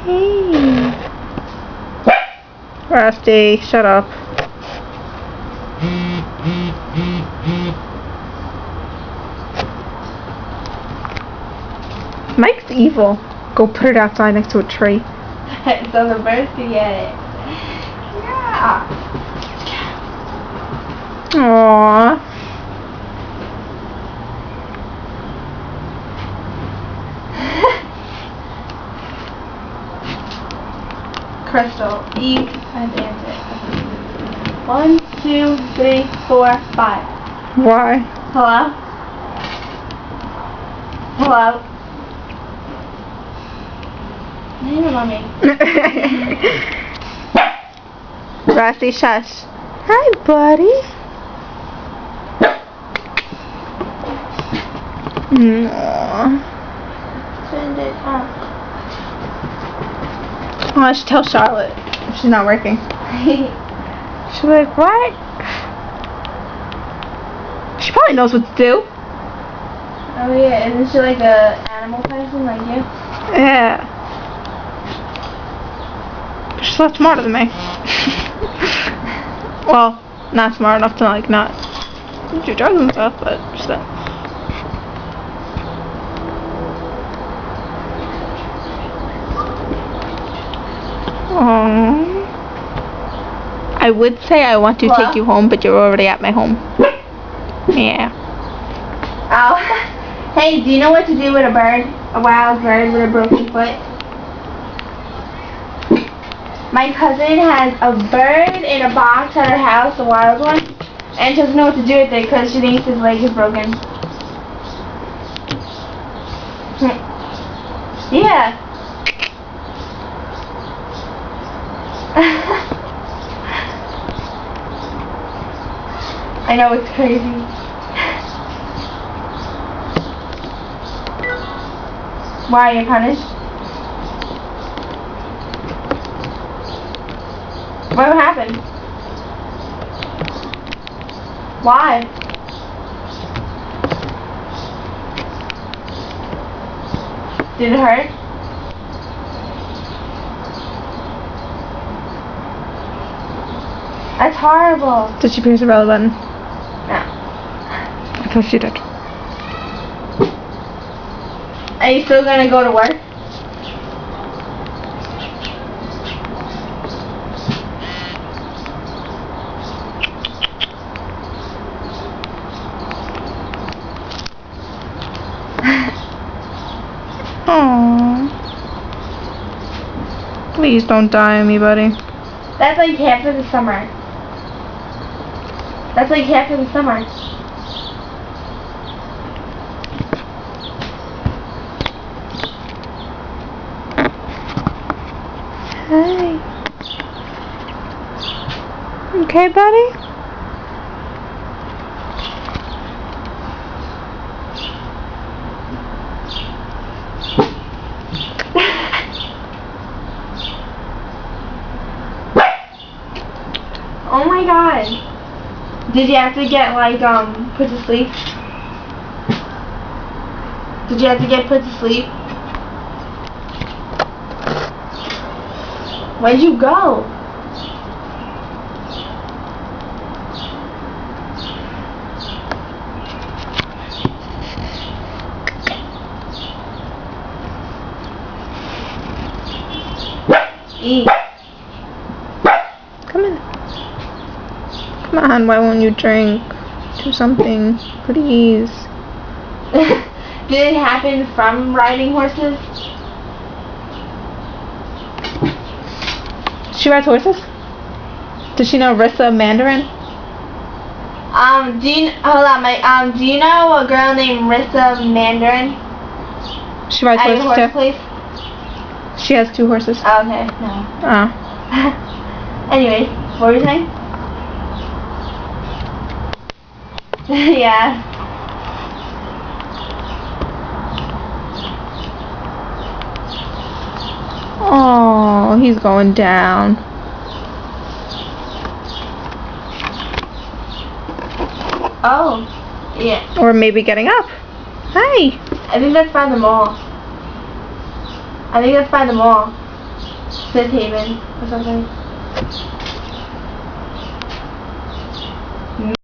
Hey. Rusty, shut up. Mike's evil. Go put it outside next to a tree. So the birds can get it. Yeah. Aww. Crystal, eat and answer. 1, 2, 3, 4, 5. Why? Hello? Hello? Name mommy. Rusty, shush. Hi, buddy. Aww. Send it up. Oh, I should tell Charlotte if she's not working. She'll be like, what? She probably knows what to do. Oh yeah, isn't she like a animal person like you? Yeah. She's a lot smarter than me. Well, not smart enough to like not do drugs and stuff, but just that. Aww. I would say I want to take you home, but you're already at my home. Yeah. Oh. Hey, do you know what to do with a bird? A wild bird with a broken foot? My cousin has a bird in a box at her house, a wild one, and she doesn't know what to do with it because she thinks his leg is broken. Yeah. I know, it's crazy. Why are you punished? What happened? Why? Did it hurt? That's horrible. Did she pierce her belly button? No. I thought she did. Are you still gonna go to work? Aww. Please don't die on me, buddy. That's like half of the summer. That's like half of the summer. Hey. Okay, buddy? Oh my god. Did you have to get like put to sleep? Did you have to get put to sleep? Where'd you go? Eat. Come in. Come on, why won't you drink? Do something. Please. Did it happen from riding horses? She rides horses? Does she know Rissa Mandarin? Do you know a girl named Rissa Mandarin? She rides At your horses horse too? place? She has 2 horses. Oh, okay, no. Oh. Anyway, what were you saying? Yeah. Oh, he's going down. Oh, yeah. Or maybe getting up. Hi. I think that's by the mall. I think that's by the mall. Smith Haven or something.